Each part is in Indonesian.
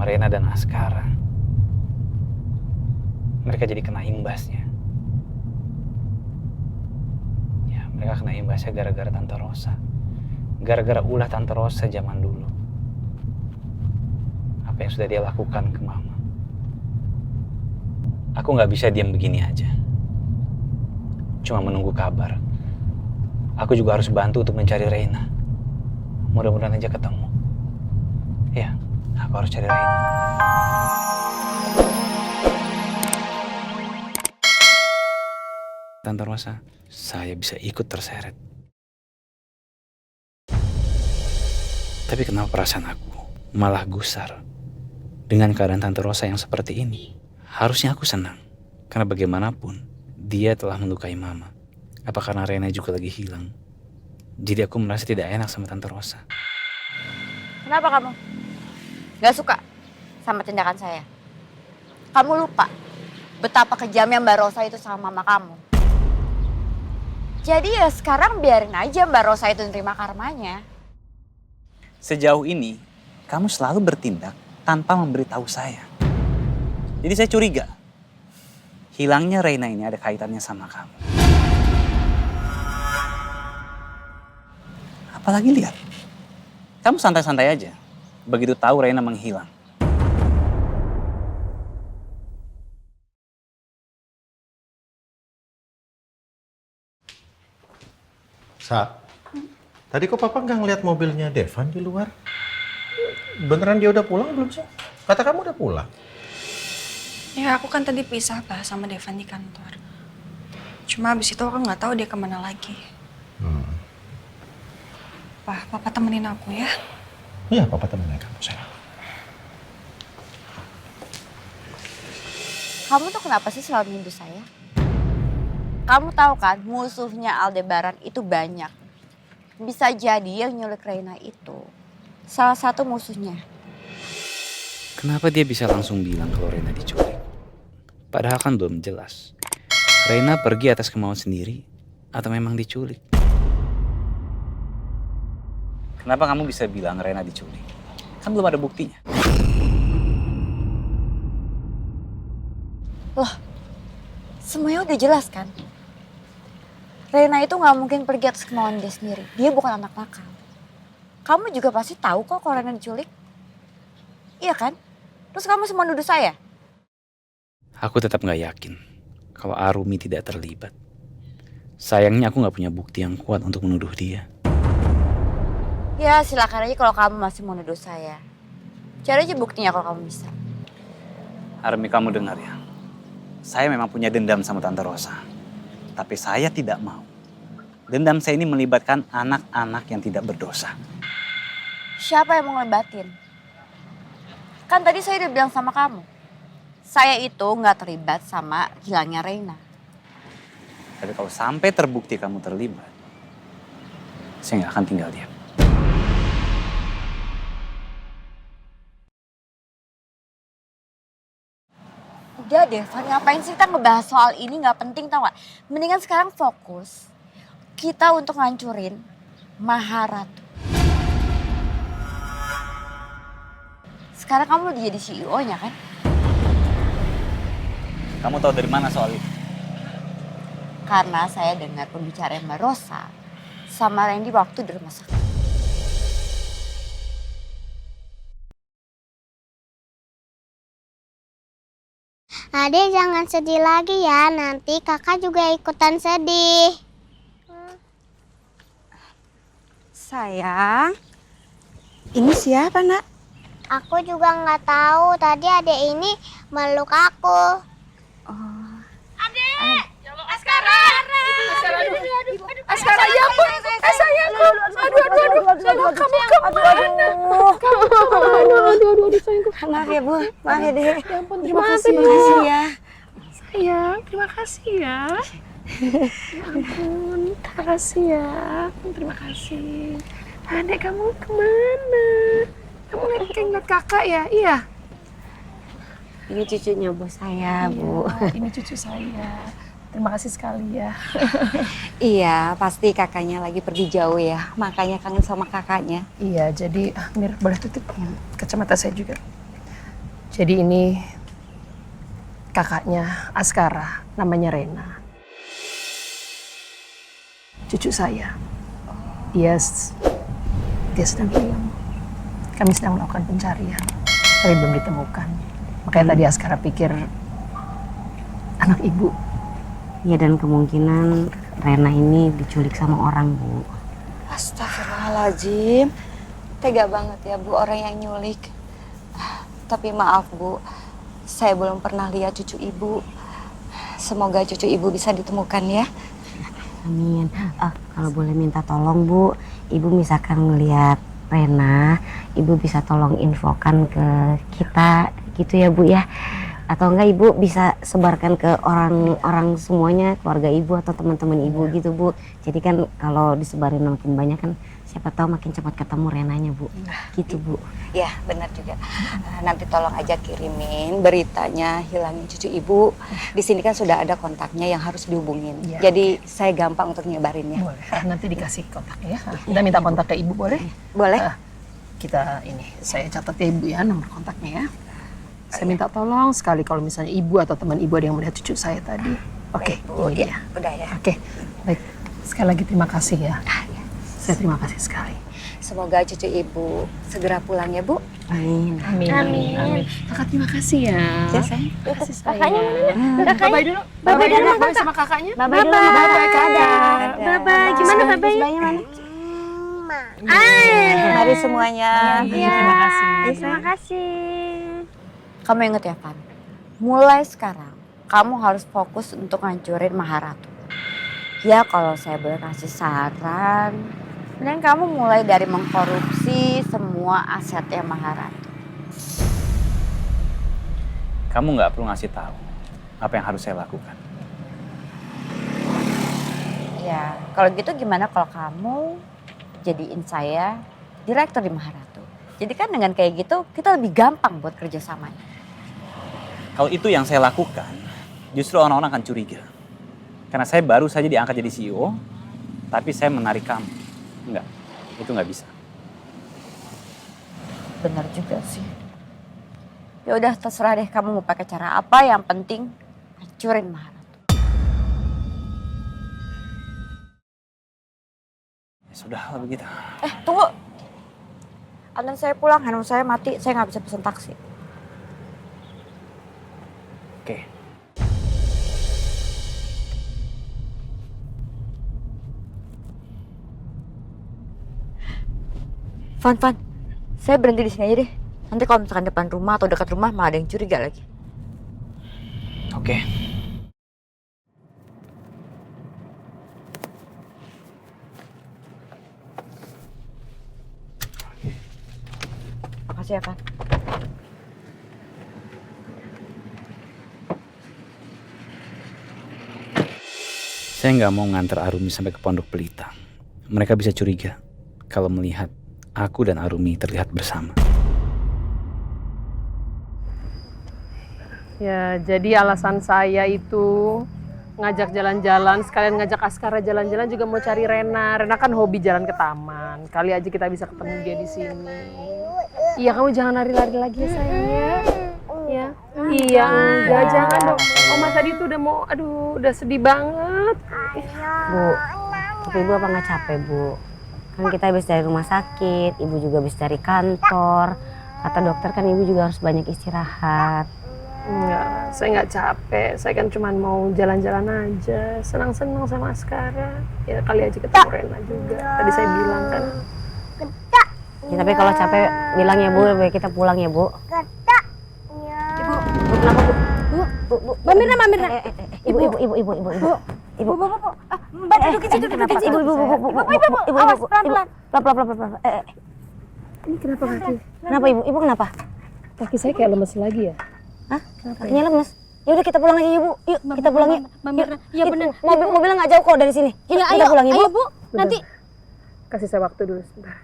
sama Rena dan Askara. Mereka jadi kena imbasnya. Ya, mereka kena imbasnya gara-gara Tante Rosa. Gara-gara ulah Tante Rosa zaman dulu. Apa yang sudah dia lakukan ke Mama. Aku nggak bisa diam begini aja. Cuma menunggu kabar. Aku juga harus bantu untuk mencari Reina. Mudah-mudahan aja ketemu. Ya, aku harus cari Reina. Tante Rosa, saya bisa ikut terseret. Tapi kenapa perasaan aku malah gusar dengan keadaan Tante Rosa yang seperti ini? Harusnya aku senang, karena bagaimanapun dia telah melukai Mama. Apa karena Reina juga lagi hilang? Jadi aku merasa tidak enak sama Tante Rosa. Kenapa kamu gak suka sama tindakan saya? Kamu lupa betapa kejamnya Mbak Rosa itu sama Mama kamu. Jadi ya sekarang biarin aja Mbak Rosa itu nerima karmanya. Sejauh ini, kamu selalu bertindak tanpa memberitahu saya. Jadi saya curiga, hilangnya Reina ini ada kaitannya sama kamu. Apalagi lihat, kamu santai-santai aja. Begitu tahu Reina menghilang. Tadi kok Papa nggak ngeliat mobilnya Devan di luar? Beneran dia udah pulang belum sih? Kata kamu udah pulang. Ya aku kan tadi pisah Pak sama Devan di kantor. Cuma abis itu aku nggak tahu dia kemana lagi. Pak, Papa temenin aku ya. Iya, Papa temenin kamu, sayang. Kamu tuh kenapa sih selalu nuduh saya? Kamu tahu kan musuhnya Aldebaran itu banyak. Bisa jadi yang nyulik Reina itu salah satu musuhnya. Kenapa dia bisa langsung bilang kalau Reina diculik? Padahal kan belum jelas. Reina pergi atas kemauan sendiri atau memang diculik? Kenapa kamu bisa bilang Reina diculik? Kan belum ada buktinya. Loh, semuanya udah jelas kan? Reina itu gak mungkin pergi atas kemauan dia sendiri. Dia bukan anak nakal. Kamu juga pasti tahu kok kalau Reina diculik. Iya kan? Terus kamu semua nuduh saya? Aku tetap gak yakin kalau Arumi tidak terlibat. Sayangnya aku gak punya bukti yang kuat untuk menuduh dia. Ya silakan aja kalau kamu masih mau nuduh saya. Cari aja buktinya kalau kamu bisa. Arumi, kamu dengar ya. Saya memang punya dendam sama Tante Rosa. Tapi saya tidak mau. Dendam saya ini melibatkan anak-anak yang tidak berdosa. Siapa yang mau ngelebatin? Kan tadi saya udah bilang sama kamu. Saya itu gak terlibat sama hilangnya Reina. Tapi kalau sampai terbukti kamu terlibat, saya gak akan tinggal diam. Udah deh, Van, ngapain sih kita ngebahas soal ini, gak penting tau gak? Mendingan sekarang fokus kita untuk ngancurin Maharatu. Sekarang kamu udah jadi CEO-nya kan? Kamu tahu dari mana soal itu? Karena saya dengar pembicaraan Mbak Rosa sama Randy waktu di rumah sakit. Adek jangan sedih lagi ya, nanti kakak juga ikutan sedih. Sayang, ini siapa nak? Aku juga nggak tahu, tadi adek ini meluk aku. Askara, ya ampun, sayangku. Aduh, kamu kemana? Aduh, sayangku. Maaf ya Bu, maaf ya Dek. Ya ampun, terima kasih ya. Sayang, terima kasih ya. Ya ampun, terima kasih ya. Terima kasih. Adek, kamu kemana? Kamu ngeliat kakak ya? Iya. Ini cucunya bos saya, Bu. Ini cucu saya. Terima kasih sekali ya. Iya, pasti kakaknya lagi pergi jauh ya. Makanya kangen sama kakaknya. Iya, jadi Mir boleh tutupin kacamata saya juga. Jadi ini kakaknya Askara, namanya Rena. Cucu saya. Dia sedang hilang. Kami sedang melakukan pencarian, tapi belum ditemukan. Makanya tadi Askara pikir anak ibu. Ya dan kemungkinan Rena ini diculik sama orang, Bu. Astagfirullahaladzim. Tega banget ya Bu orang yang nyulik. Tapi maaf Bu, saya belum pernah lihat cucu ibu. Semoga cucu ibu bisa ditemukan ya. Amin. Kalau boleh minta tolong Bu, Ibu misalkan ngelihat Rena, Ibu bisa tolong infokan ke kita gitu ya Bu ya. Atau enggak Ibu bisa sebarkan ke orang-orang semuanya, keluarga Ibu atau teman-teman Ibu gitu Bu. Jadi kan kalau disebarin makin banyak kan siapa tahu makin cepat ketemu Renanya Bu. Gitu Bu. Ya benar juga. Nanti tolong aja kirimin beritanya hilangin cucu ibu. Di sini kan sudah ada kontaknya yang harus dihubungin. Ya. Jadi saya gampang untuk nyebarinnya. Boleh. Nanti dikasih kontaknya ya. Kita minta kontak ke ibu boleh? Boleh? Kita ini, saya catat ya ibu ya nomor kontaknya ya. Saya minta tolong sekali kalau misalnya ibu atau teman ibu ada yang melihat cucu saya tadi. Oke, Bu, ini ya, dia. udah ya. Oke, baik. Sekali lagi terima kasih ya. Saya terima kasih sekali. Semoga cucu ibu segera pulang ya Bu. Amin. Amin. Kakak terima kasih ya. Ya sayang. Kasih Kakaknya mana? Bye-bye dulu. Bye-bye dulu, Bye sama kakaknya. Bye-bye dulu. Bye-bye kakak. Bye-bye. Gimana bye-bye? Mana? Mari semuanya. Terima kasih. Terima kasih. Kamu inget ya Pan, mulai sekarang kamu harus fokus untuk ngancurin Maharatu. Ya kalau saya boleh kasih saran, dan kamu mulai dari mengkorupsi semua asetnya Maharatu. Kamu nggak perlu ngasih tahu apa yang harus saya lakukan. Ya kalau gitu gimana kalau kamu jadiin saya direktur di Maharatu. Jadi kan dengan kayak gitu kita lebih gampang buat kerjasamanya. Kalau itu yang saya lakukan, justru orang-orang akan curiga. Karena saya baru saja diangkat jadi CEO, tapi saya menarik kamu. Enggak, itu nggak bisa. Benar juga sih. Ya udah terserah deh kamu mau pakai cara apa, yang penting hancurin Maharatu. Ya sudah kalau begitu. Tunggu. Antar saya pulang, handphone saya mati, saya nggak bisa pesen taksi. Oke. Van, saya berhenti di sini aja deh. Nanti kalau misalkan depan rumah atau dekat rumah malah ada yang curiga lagi. Oke. Makasih ya, Van. Saya nggak mau nganter Arumi sampai ke Pondok Pelita. Mereka bisa curiga kalau melihat aku dan Arumi terlihat bersama. Ya, jadi alasan saya itu ngajak jalan-jalan, sekalian ngajak Askara jalan-jalan juga mau cari Rena. Rena kan hobi jalan ke taman. Kali aja kita bisa ketemu dia di sini. Iya, kamu jangan lari-lari lagi ya sayang ya. Ya. Iya, enggak jangan dong. Oma tadi tuh udah mau, aduh, udah sedih banget. Bu, tapi Ibu apa nggak capek Bu? Kan kita habis dari rumah sakit, Ibu juga habis dari kantor. Kata dokter kan Ibu juga harus banyak istirahat. Enggak, saya nggak capek. Saya kan cuma mau jalan-jalan aja, senang-senang sama Askara. Ya kali aja ketemu Rena juga. Tadi saya bilang kan. Ya, tapi kalau capek bilang ya Bu, lebih kita pulang ya Bu. Ibu, kenapa Bu? Bu. Mbak Mirna. Ibu. Mbak duduk situ, Kenapa? Ibu. Awas, pelan-pelan. Pelan. Ini kenapa kaki? Kenapa Ibu? Ibu kenapa? Kaki saya kayak lemes lagi ya? Hah? Kakinya lemes. Ya udah kita pulang aja yuk Bu. Yuk kita pulang yuk. Mbak Mirna, iya benar. Mobilnya nggak jauh kok dari sini. Iya, Kita pulang ya Bu. ayo Bu. Nanti Kasih saya waktu dulu sebentar.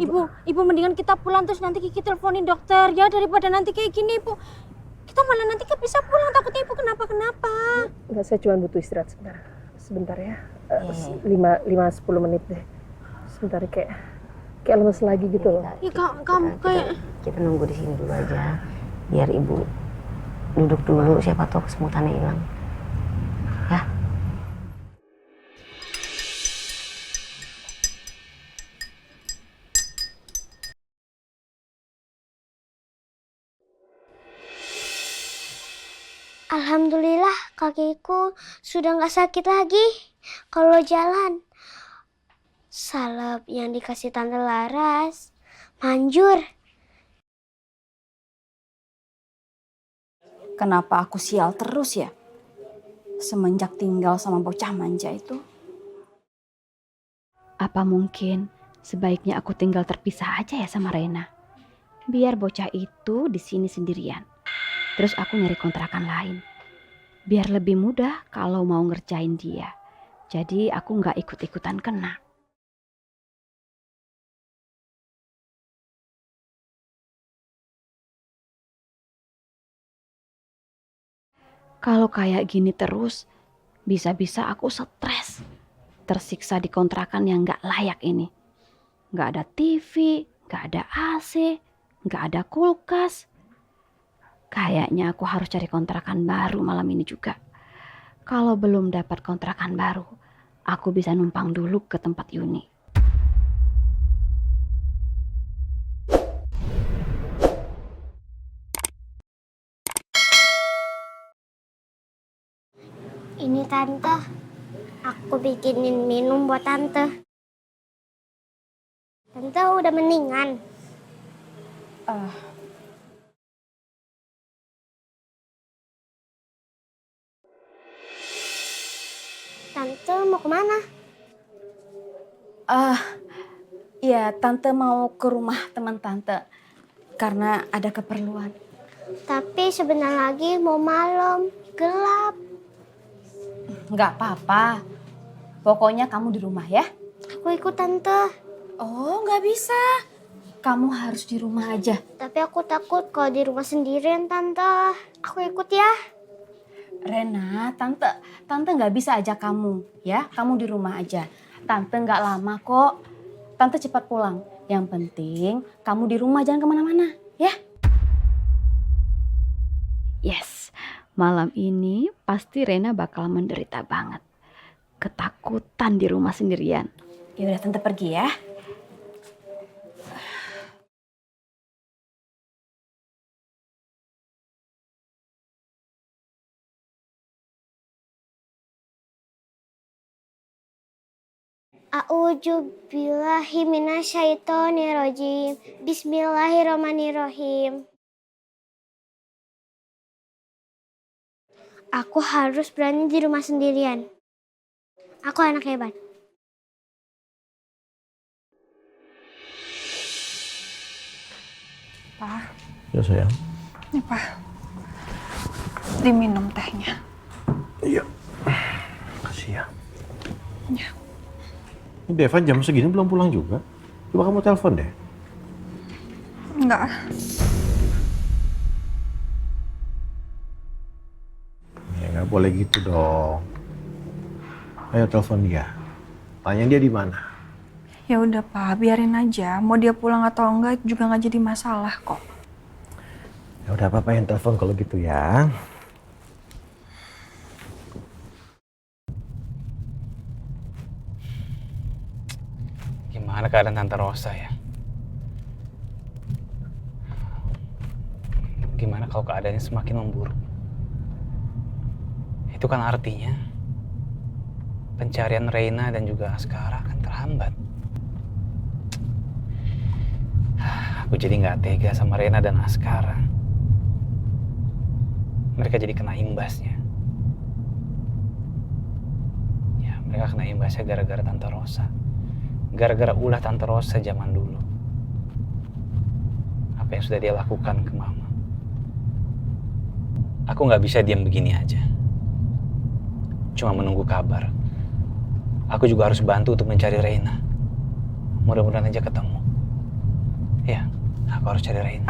Ibu mendingan kita pulang terus nanti Kiki teleponin dokter ya, daripada nanti kayak gini Ibu. Kita malah nanti kan bisa pulang, takutnya Ibu kenapa-kenapa. Enggak, saya cuma butuh istirahat sebentar ya. 5-10 menit deh. Sebentar kayak lemes lagi gitu loh. Ya kamu kayak Kita nunggu di sini dulu aja. Biar ibu duduk dulu, siapa tahu kesemutannya hilang. Ya. Alhamdulillah kakiku sudah nggak sakit lagi kalau jalan. Salep yang dikasih Tante Laras manjur. Kenapa aku sial terus ya? Semenjak tinggal sama bocah manja itu. Apa mungkin sebaiknya aku tinggal terpisah aja ya sama Rena? Biar bocah itu di sini sendirian. Terus aku nyari kontrakan lain. Biar lebih mudah kalau mau ngerjain dia. Jadi aku nggak ikut-ikutan kena. Kalau kayak gini terus, bisa-bisa aku stres. Tersiksa di kontrakan yang nggak layak ini. Nggak ada TV, nggak ada AC, nggak ada kulkas. Kayaknya aku harus cari kontrakan baru malam ini juga. Kalau belum dapat kontrakan baru, aku bisa numpang dulu ke tempat Yuni. Ini Tante, aku bikinin minum buat Tante. Tante udah mendingan. Tante mau kemana? Ya, Tante mau ke rumah teman Tante. Karena ada keperluan. Tapi sebentar lagi mau malam, gelap. Nggak apa-apa. Pokoknya kamu di rumah ya. Aku ikut Tante. Oh, nggak bisa. Kamu harus di rumah aja. Tapi aku takut kalau di rumah sendirian Tante. Aku ikut ya. Rena, Tante nggak bisa ajak kamu ya. Kamu di rumah aja. Tante nggak lama kok. Tante cepat pulang. Yang penting kamu di rumah, jangan kemana-mana ya. Yes, malam ini pasti Rena bakal menderita banget. Ketakutan di rumah sendirian. Ya udah, Tante pergi ya. A'udzu billahi minasyaitonirrajim. Bismillahirrahmanirrahim. Aku harus berani di rumah sendirian. Aku anak hebat. Pak, Ya sayang. ini Pak. Diminum tehnya. Iya. Makasih ya. Ya. Ini Devan jam segini belum pulang juga. Coba kamu telepon deh. Enggak. Ya nggak boleh gitu dong. Ayo telepon dia. Tanya dia di mana. Ya udah Pak, biarin aja. Mau dia pulang atau enggak juga nggak jadi masalah kok. Ya udah, Papa yang telepon kalau gitu ya. Gimana keadaan Tante Rosa ya? Gimana kalau keadaannya semakin memburuk? Itu kan artinya pencarian Reina dan juga Askara akan terhambat. Aku jadi nggak tega sama Reina dan Askara. Mereka jadi kena imbasnya. Ya, mereka kena imbasnya gara-gara Tante Rosa. Gara-gara ulah Tante Rosa zaman dulu. Apa yang sudah dia lakukan ke Mama. Aku nggak bisa diam begini aja. Cuma menunggu kabar. Aku juga harus bantu untuk mencari Reina. Mudah-mudahan aja ketemu. Ya, aku harus cari Reina.